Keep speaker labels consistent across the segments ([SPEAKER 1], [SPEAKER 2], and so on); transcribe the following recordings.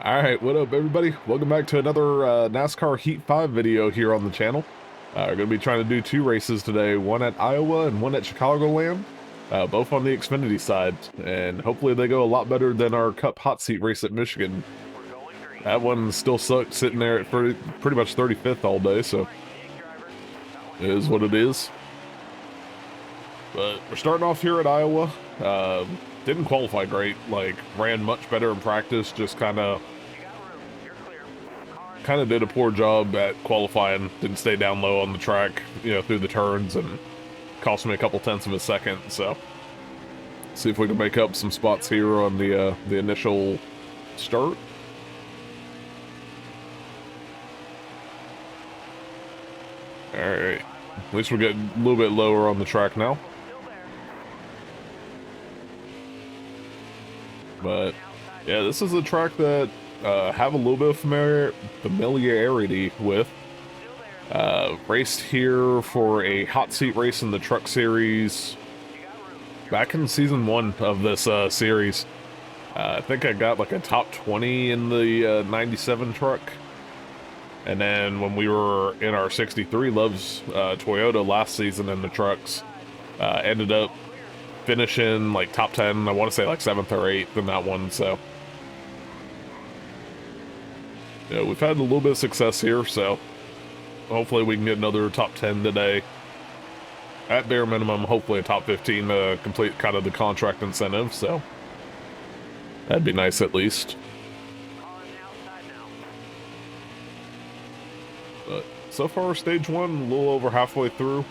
[SPEAKER 1] Alright, what up everybody? Welcome back to another NASCAR Heat 5 video here on the channel. We're going to be trying to do two races today, one at Iowa and one at Chicagoland, both on the Xfinity side, and hopefully they go a lot better than our Cup hot seat race at Michigan. That one still sucked, sitting there at pretty much 35th all day, so it is what it is. But we're starting off here at Iowa. Didn't qualify great, like ran much better in practice, just kind of did a poor job at qualifying, didn't stay down low on the track, through the turns, and cost me a couple tenths of a second. So see if we can make up some spots here on the initial start. All right, at least we're getting a little bit lower on the track now. But yeah, this is a track that have a little bit of familiarity with. Raced here for a hot seat race in the truck series back in season 1 of this series. I think I got like a top 20 in the 97 truck. And then when we were in our 63 Loves Toyota last season in the trucks, ended up finishing like top 10, I want to say like 7th or 8th in that one. So yeah, we've had a little bit of success here, so hopefully we can get another top 10 today. At bare minimum, hopefully a top 15 to complete kind of the contract incentive, so that'd be nice at least. But so far, stage 1, a little over halfway through.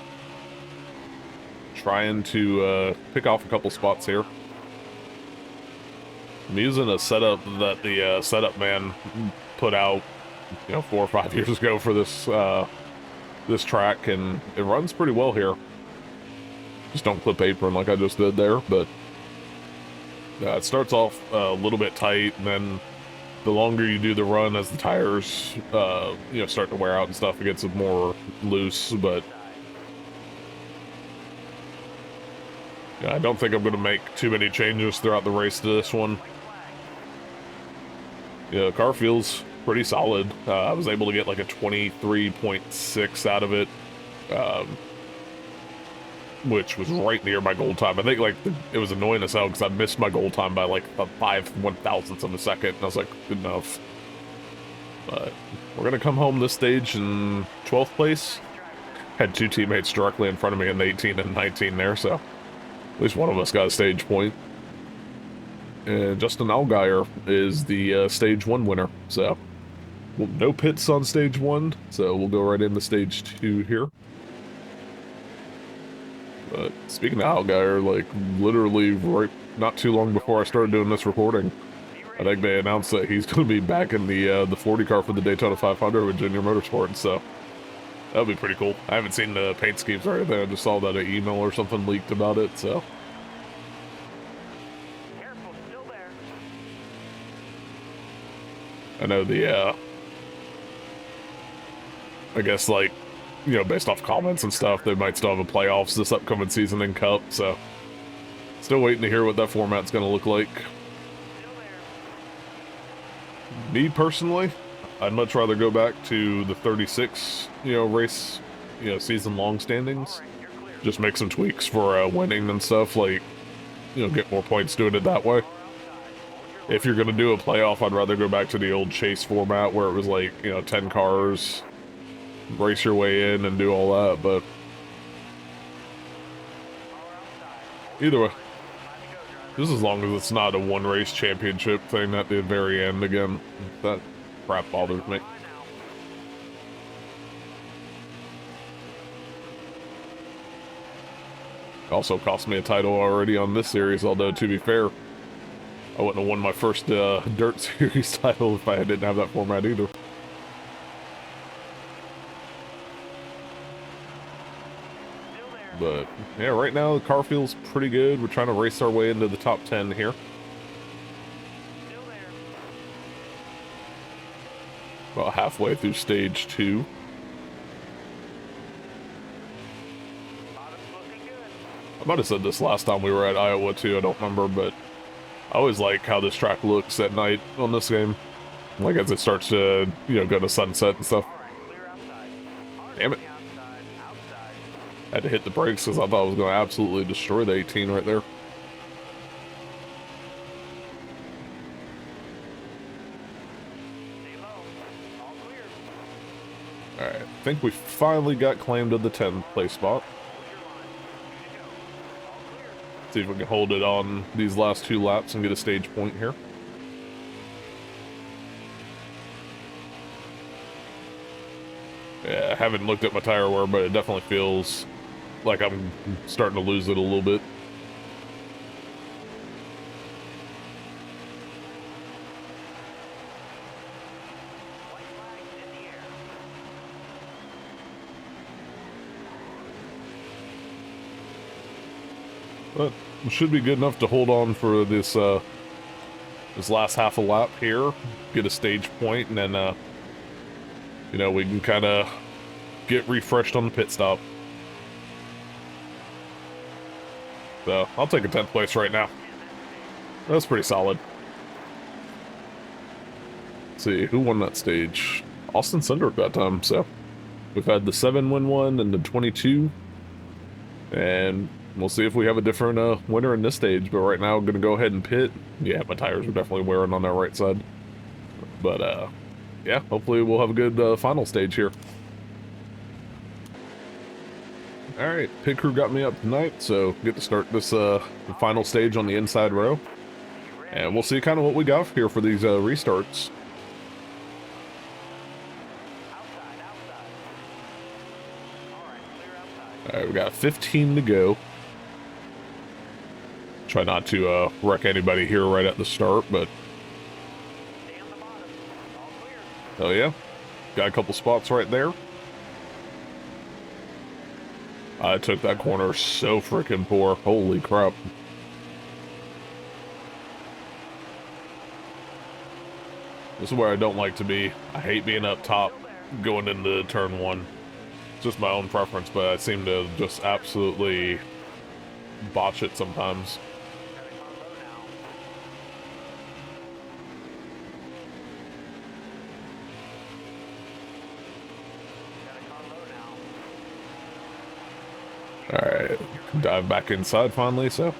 [SPEAKER 1] Trying to pick off a couple spots here. I'm using a setup that the setup man put out, 4 or 5 years ago for this this track, and it runs pretty well here. Just don't clip apron like I just did there, but it starts off a little bit tight, and then the longer you do the run, as the tires start to wear out and stuff, it gets more loose. But I don't think I'm going to make too many changes throughout the race to this one. Yeah, the car feels pretty solid. I was able to get like a 23.6 out of it, which was right near my goal time. I think it was annoying as hell because I missed my goal time by like a 5/1000th of a second, and I was like, good enough. But we're going to come home this stage in 12th place. Had 2 teammates directly in front of me in the 18 and 19 there, so at least one of us got a stage point. And Justin Allgaier is the stage 1 winner. So no pits on stage 1, so we'll go right into stage 2 here. But speaking of Allgaier, like literally right not too long before I started doing this recording, I think they announced that he's going to be back in the 40 car for the Daytona 500 with Junior Motorsports. So that'll be pretty cool. I haven't seen the paint schemes or anything. I just saw that an email or something leaked about it, so. I know the, I guess like, based off comments and stuff, they might still have a playoffs this upcoming season in Cup, so. Still waiting to hear what that format's going to look like. Me personally, I'd much rather go back to the 36, race, season long standings. Just make some tweaks for winning and stuff, like, get more points doing it that way. If you're going to do a playoff, I'd rather go back to the old chase format where it was like, 10 cars, race your way in and do all that, but either way, just as long as it's not a one race championship thing at the very end again, that crap bothers me. Also cost me a title already on this series, although to be fair, I wouldn't have won my first Dirt Series title if I didn't have that format either. But yeah, right now the car feels pretty good. We're trying to race our way into the top 10 here. About halfway through stage 2. I might have said this last time we were at Iowa too, I don't remember, but I always like how this track looks at night on this game. like as it starts to, you know, go to sunset and stuff. Damn it. Had to hit the brakes because I thought I was going to absolutely destroy the 18 right there. Alright, I think we finally got claimed to the 10th place spot. See if we can hold it on these last 2 laps and get a stage point here. Yeah, I haven't looked at my tire wear, but it definitely feels like I'm starting to lose it a little bit. But it should be good enough to hold on for this this last half a lap here, get a stage point, and then you know, we can kind of get refreshed on the pit stop. So I'll take a 10th place right now. That's pretty solid. Let's see, who won that stage? Austin Cindric that time, so we've had the 7 win one and the 22. And we'll see if we have a different winner in this stage, but right now I'm going to go ahead and pit. Yeah, my tires are definitely wearing on that right side. But yeah, hopefully we'll have a good final stage here. Alright, pit crew got me up tonight, so get to start this the final stage on the inside row. And we'll see kind of what we got here for these restarts. Alright, we got 15 to go. Try not to wreck anybody here right at the start, but... Oh yeah, got a couple spots right there. I took that corner so freaking poor. Holy crap. This is where I don't like to be. I hate being up top going into turn 1. It's just my own preference, but I seem to just absolutely botch it sometimes. Alright, dive back inside finally, so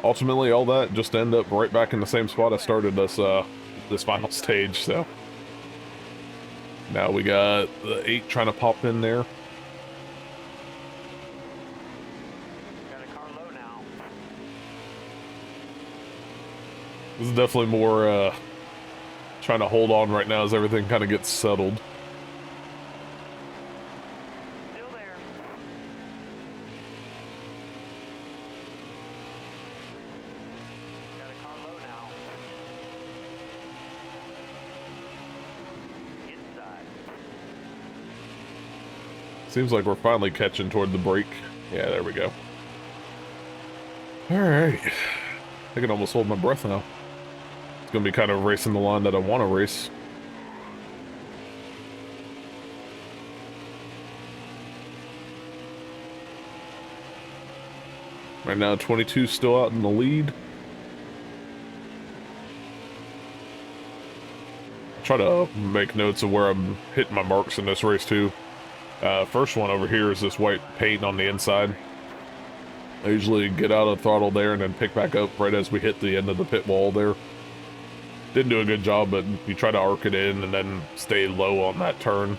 [SPEAKER 1] ultimately all that just end up right back in the same spot I started this final stage, so now we got the 8 trying to pop in there. This is definitely more trying to hold on right now as everything kind of gets settled. Seems like we're finally catching toward the break. Yeah, there we go. Alright. I can almost hold my breath now. It's gonna be kind of racing the line that I want to race. Right now, 22 still out in the lead. Try to make notes of where I'm hitting my marks in this race too. First one over here is this white paint on the inside. I usually get out of throttle there and then pick back up right as we hit the end of the pit wall there. Didn't do a good job, but you try to arc it in and then stay low on that turn.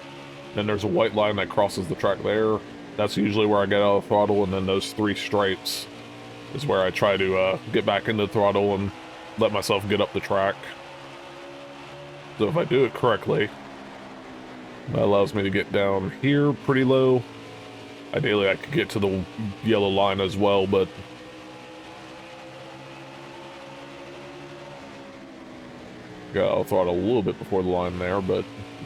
[SPEAKER 1] Then there's a white line that crosses the track there. That's usually where I get out of throttle, and then those 3 stripes is where I try to get back into throttle and let myself get up the track. So if I do it correctly, that allows me to get down here pretty low. Ideally, I could get to the yellow line as well, but I'll throttle a little bit before the line there, but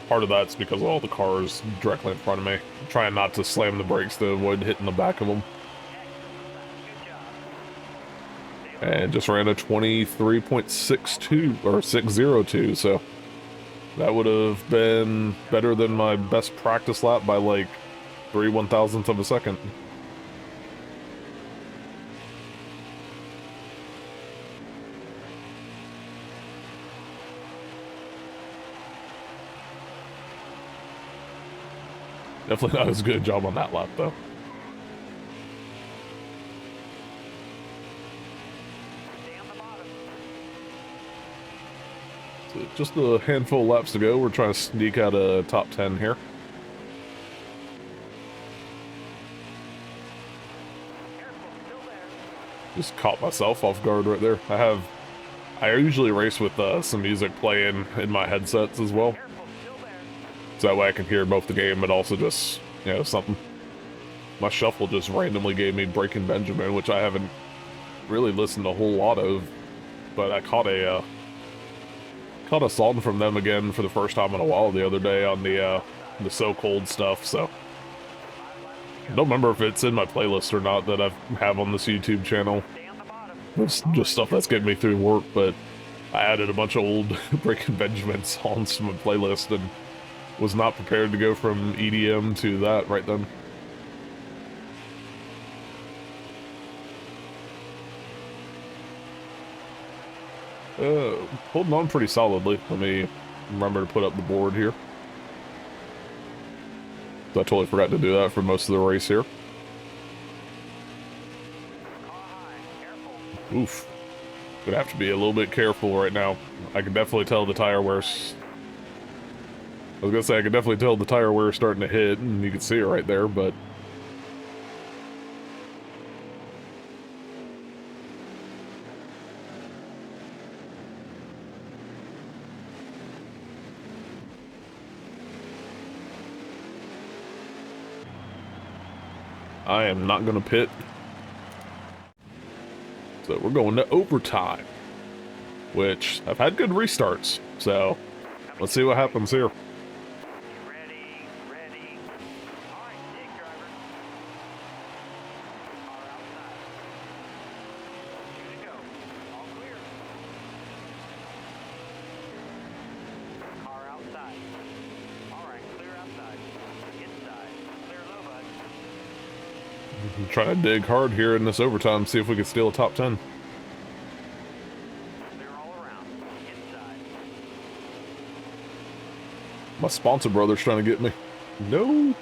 [SPEAKER 1] part of that's because of all the cars directly in front of me. I'm trying not to slam the brakes to avoid hitting the back of them. And just ran a 23.62 or 602, so that would have been better than my best practice lap by like 3 1,000ths of a second. Definitely not as good a job on that lap, though. So just a handful of laps to go. We're trying to sneak out a top 10 here. Just caught myself off guard right there. I usually race with some music playing in my headsets as well. So that way I can hear both the game, but also just, you know, something. My shuffle just randomly gave me Breaking Benjamin, which I haven't really listened a whole lot of, but I caught a song from them again for the first time in a while the other day on the So Cold stuff, so. I don't remember if it's in my playlist or not that I have on this YouTube channel. It's just stuff that's getting me through work, but I added a bunch of old Breaking Benjamin songs to my playlist and was not prepared to go from EDM to that right then. Holding on pretty solidly. Let me remember to put up the board here. I totally forgot to do that for most of the race here. Oof. Gonna have to be a little bit careful right now. I can definitely tell the tire wear's... I was gonna say, I can definitely tell the tire wear's starting to hit, and you can see it right there, but... I am not gonna pit. So we're going to overtime, which I've had good restarts, so let's see what happens here. I'm trying to dig hard here in this overtime, see if we can steal a top 10. My sponsor brother's trying to get me. No.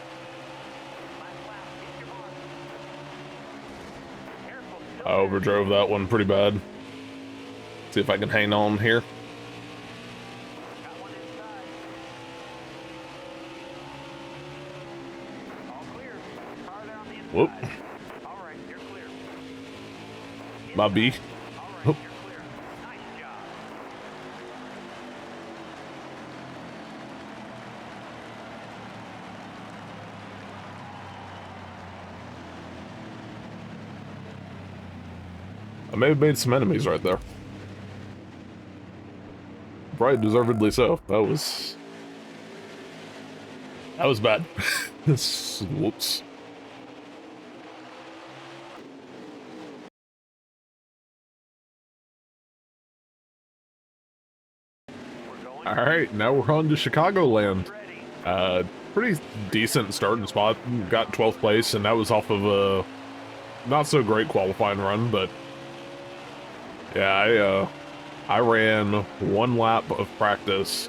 [SPEAKER 1] I overdrove that one pretty bad. See if I can hang on here. Whoop. My B. Oh. I may have made some enemies right there. Probably deservedly so. That was bad. Whoops. Alright, now we're on to Chicagoland. Pretty decent starting spot. Got 12th place, and that was off of a not so great qualifying run, but yeah, I ran one lap of practice,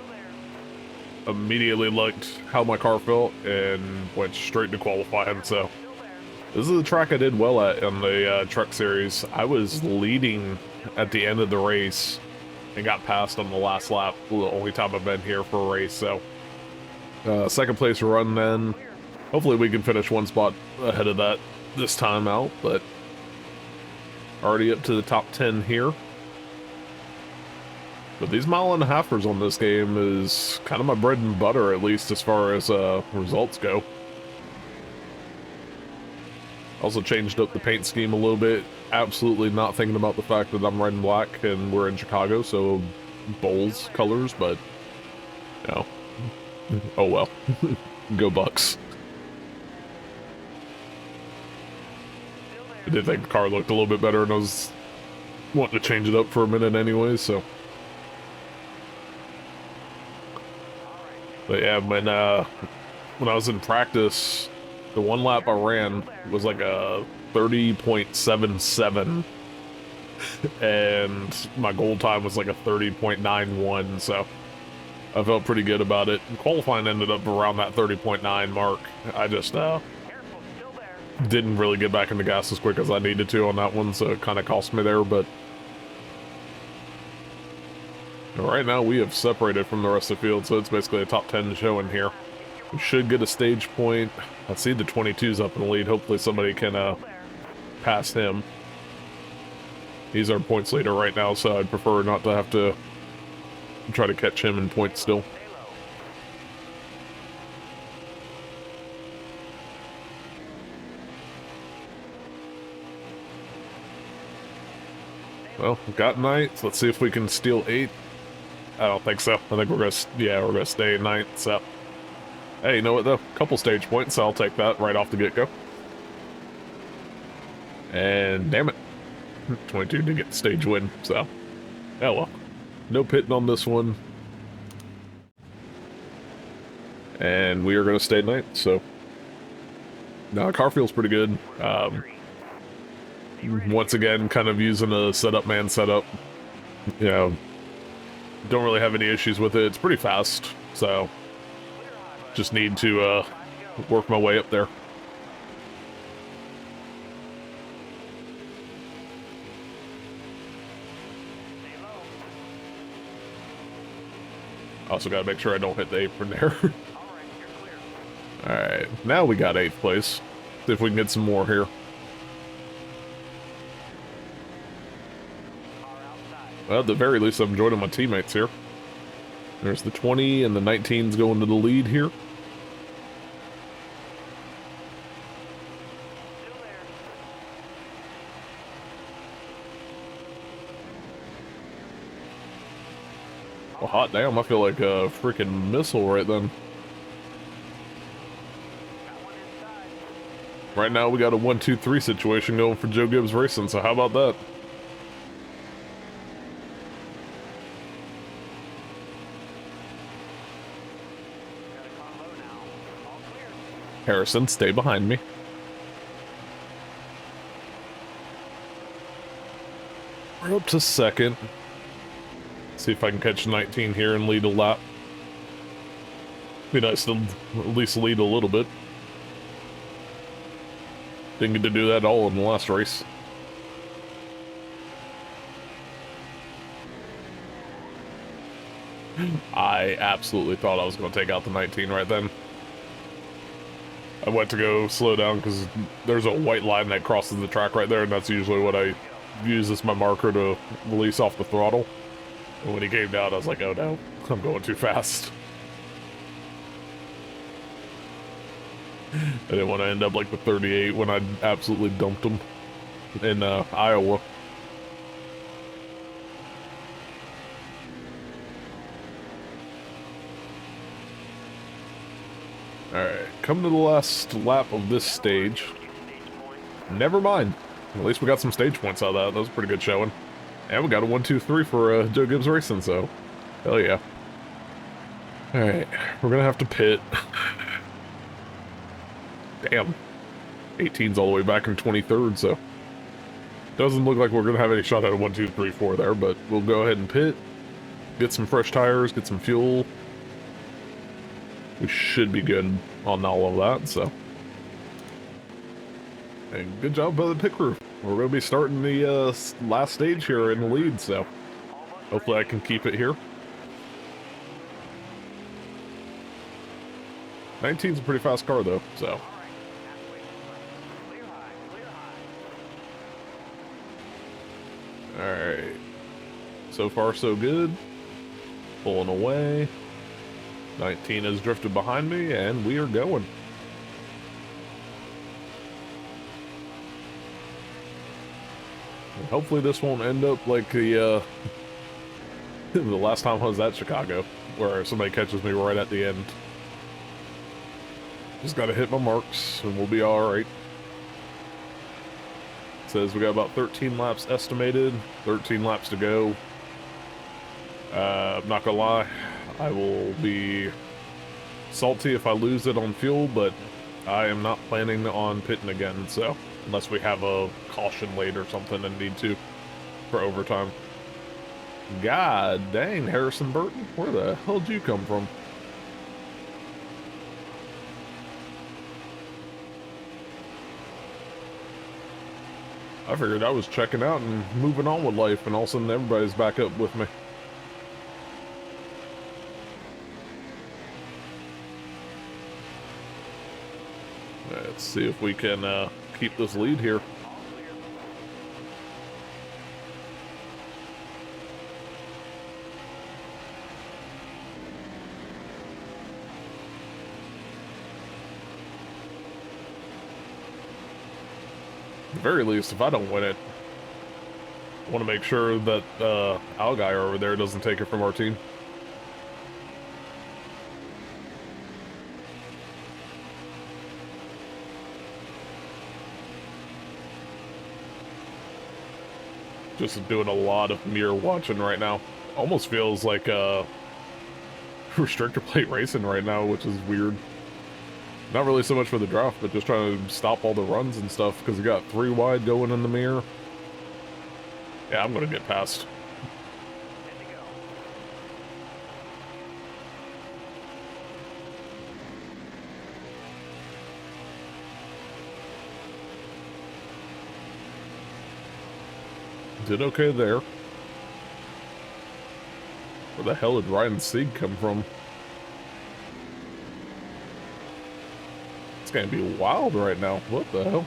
[SPEAKER 1] immediately looked how my car felt, and went straight to qualifying, so this is the track I did well at in the truck series. I was leading at the end of the race and got passed on the last lap, the only time I've been here for a race, so second place run then. Hopefully we can finish one spot ahead of that this time out, but already up to the top 10 here. But these mile-and-a-halfers on this game is kind of my bread and butter, at least as far as results go. Also changed up the paint scheme a little bit. Absolutely not thinking about the fact that I'm red and black and we're in Chicago, so Bulls colors, but, you know, oh well. Go Bucks. I did think the car looked a little bit better, and I was wanting to change it up for a minute anyway, so. But yeah, when I was in practice, the one lap I ran was like a 30.77, and my goal time was like a 30.91, so I felt pretty good about it. Qualifying ended up around that 30.9 mark. I just didn't really get back in the gas as quick as I needed to on that one, so it kind of cost me there, but right now we have separated from the rest of the field, so it's basically a top 10 showing here. We should get a stage point. I see the 22's up in the lead. Hopefully somebody can pass him. He's our points leader right now, so I'd prefer not to have to try to catch him in points still. Well, we've got 9th. Let's see if we can steal 8th. I don't think so. I think we're gonna stay 9th, so. Hey, you know what though? Couple stage points, so I'll take that right off the get-go. And damn it. 22 to get the stage win, so. Oh well. No pitting on this one. And we are gonna stay 9th, so. No, car feels pretty good. Once again, kind of using a setup man setup. You know, don't really have any issues with it. It's pretty fast, so just need to work my way up there. Also got to make sure I don't hit the apron there. Alright, now we got 8th place. See if we can get some more here. Well, at the very least, I'm joining my teammates here. There's the 20 and the 19's going to the lead here. Well, hot damn, I feel like a freaking missile right then. Right now, we got a 1-2-3 situation going for Joe Gibbs Racing, so how about that? Harrison, stay behind me. We're up to 2nd. See if I can catch 19 here and lead a lap. Be nice to at least lead a little bit. Didn't get to do that at all in the last race. I absolutely thought I was going to take out the 19 right then. I went to go slow down because there's a white line that crosses the track right there, and that's usually what I use as my marker to release off the throttle. And when he came down, I was like, oh no, I'm going too fast. I didn't want to end up like the 38 when I absolutely dumped him in Iowa. Alright, come to the last lap of this stage. Never mind. At least we got some stage points out of that. That was a pretty good showing. And we got a 1-2-3 for Joe Gibbs Racing, so hell yeah. Alright, we're gonna have to pit. Damn. 18's all the way back in 23rd, so doesn't look like we're gonna have any shot at a 1-2-3-4 there, but we'll go ahead and pit. Get some fresh tires, get some fuel. We should be good on all of that, so. And good job by the pit crew. We're going to be starting the last stage here in the lead, so hopefully I can keep it here. 19's a pretty fast car, though, so. Alright. So far, so good. Pulling away. 19 has drifted behind me, and we are going. And hopefully this won't end up like the the last time I was at Chicago, where somebody catches me right at the end. Just gotta hit my marks, and we'll be alright. Says we got about 13 laps estimated, 13 laps to go. I'm not gonna lie, I will be salty if I lose it on fuel, but I am not planning on pitting again, so unless we have a caution late or something and need to for overtime. God dang, Harrison Burton, where the hell did you come from? I figured I was checking out and moving on with life, and all of a sudden everybody's back up with me. Let's see if we can keep this lead here. At the very least, if I don't win it, I want to make sure that our guy over there doesn't take it from our team. Just doing a lot of mirror watching right now. Almost feels like restrictor plate racing right now, which is weird. Not really so much for the draft, but just trying to stop all the runs and stuff, because we got 3 wide going in the mirror. Yeah, I'm gonna get past. Did okay there. Where the hell did Ryan Sieg come from? It's gonna be wild right now. What the hell?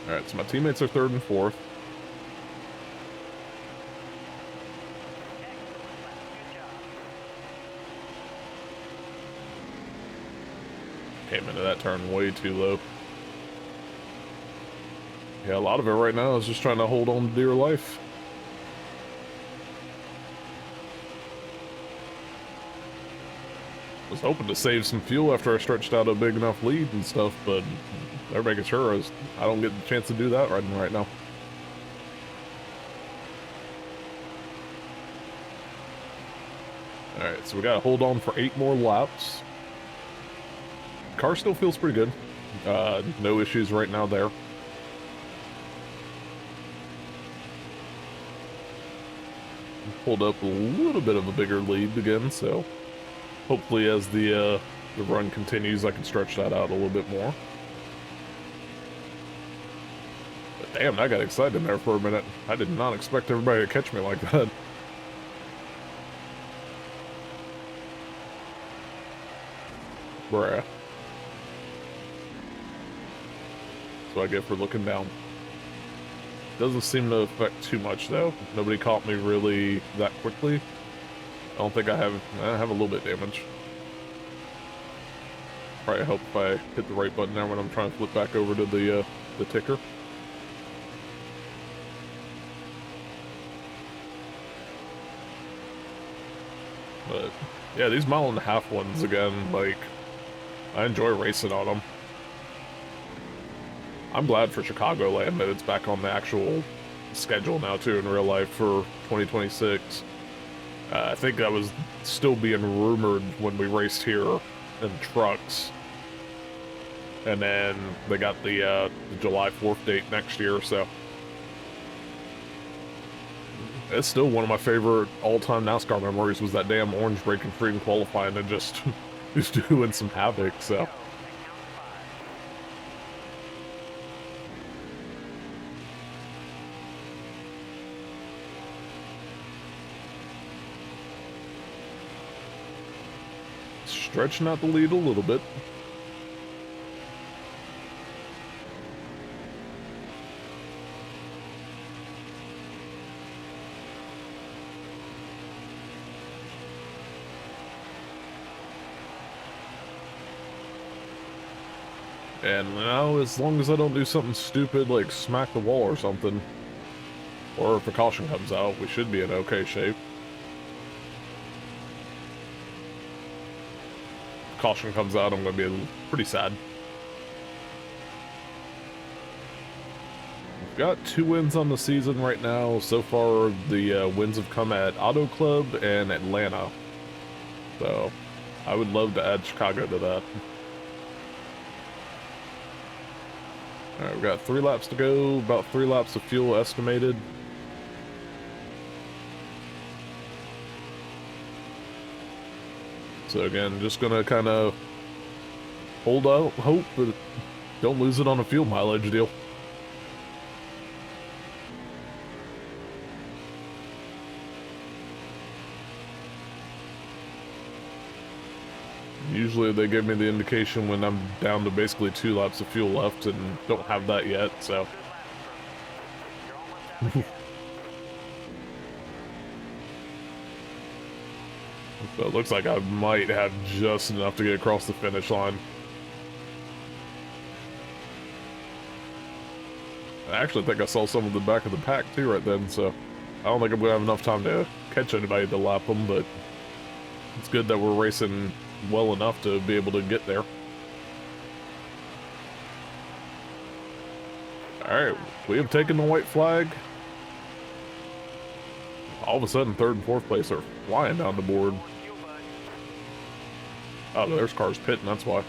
[SPEAKER 1] Alright, so my teammates are 3rd and 4th. Came into that turn way too low. Yeah, a lot of it right now is just trying to hold on to dear life. Was hoping to save some fuel after I stretched out a big enough lead and stuff, but they're making sure I don't get the chance to do that right now. Alright, so we gotta hold on for 8 more laps. Car still feels pretty good. No issues right now there. Pulled up a little bit of a bigger lead again, so hopefully as the run continues, I can stretch that out a little bit more. But damn, I got excited there for a minute. I did not expect everybody to catch me like that. Bruh. That's what I get for looking down. Doesn't seem to affect too much though. Nobody caught me really that quickly. I don't think I have a little bit of damage. Probably help if I hit the right button there when I'm trying to flip back over to the ticker. But yeah, these 1.5 mile ones again, like, I enjoy racing on them. I'm glad for Chicagoland that it's back on the actual schedule now too in real life for 2026. I think that was still being rumored when we raced here in trucks. And then they got the July 4th date next year, so. It's still one of my favorite all-time NASCAR memories was that damn orange breaking free in qualifying and just doing some havoc, so. Stretching out the lead a little bit. And now, as long as I don't do something stupid like smack the wall or something, or if a caution comes out, we should be in okay shape. If caution comes out, I'm going to be pretty sad. We've got 2 wins on the season right now. So far, the wins have come at Auto Club and Atlanta. So, I would love to add Chicago to that. Alright, we've got 3 laps to go, about 3 laps of fuel estimated. So again, just gonna kind of hold out hope, but don't lose it on a fuel mileage deal. Usually they give me the indication when I'm down to basically 2 laps of fuel left, and don't have that yet, so. So it looks like I might have just enough to get across the finish line. I actually think I saw some of the back of the pack too right then, so I don't think I'm gonna have enough time to catch anybody to lap them, but it's good that we're racing well enough to be able to get there. Alright, we have taken the white flag. All of a sudden, 3rd and 4th place are flying down the board. Oh, there's cars pitting, that's why.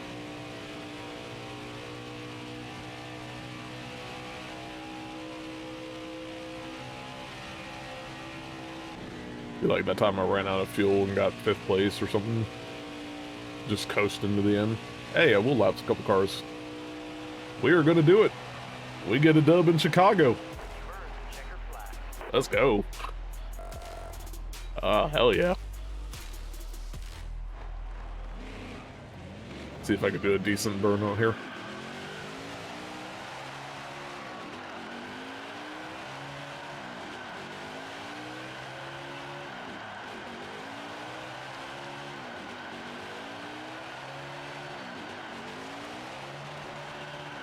[SPEAKER 1] I feel like that time I ran out of fuel and got 5th place or something. Just coasting to the end. Hey, I will lap a couple cars. We are gonna do it. We get a dub in Chicago. Let's go. Hell yeah. See if I can do a decent burn out here.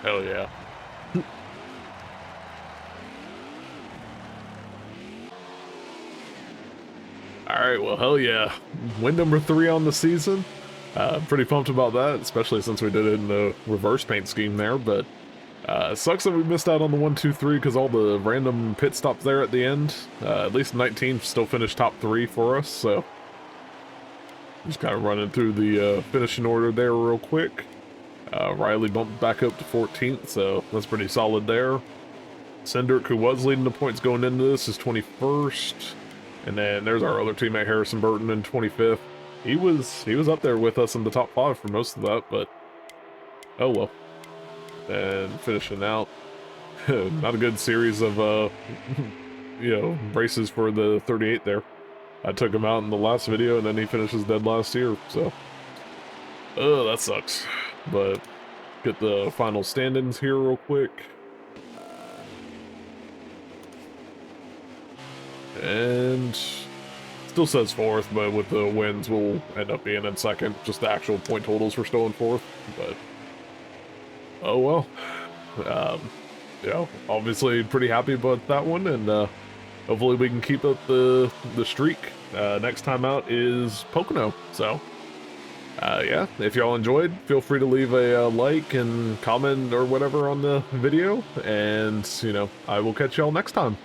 [SPEAKER 1] Hell yeah. Alright, well, hell yeah. Win number 3 on the season. Pretty pumped about that, especially since we did it in the reverse paint scheme there, but it sucks that we missed out on the 1, 2, 3 because all the random pit stops there at the end. At least 19 still finished top 3 for us, so just kind of running through the finishing order there real quick. Riley bumped back up to 14th, so that's pretty solid there. Cindric, who was leading the points going into this, is 21st. And then there's our other teammate, Harrison Burton, in 25th. He was up there with us in the top 5 for most of that, but oh well. And finishing out, not a good series of, you know, races for the 38 there. I took him out in the last video, and then he finishes dead last year, so. Oh, that sucks. But get the final stand-ins here real quick. And still says 4th, but with the wins, we'll end up being in 2nd. Just the actual point totals were still in 4th, but oh well. You know, obviously pretty happy about that one, and hopefully we can keep up the streak. Next time out is Pocono, so yeah, if y'all enjoyed, feel free to leave a like and comment or whatever on the video, and you know, I will catch y'all next time.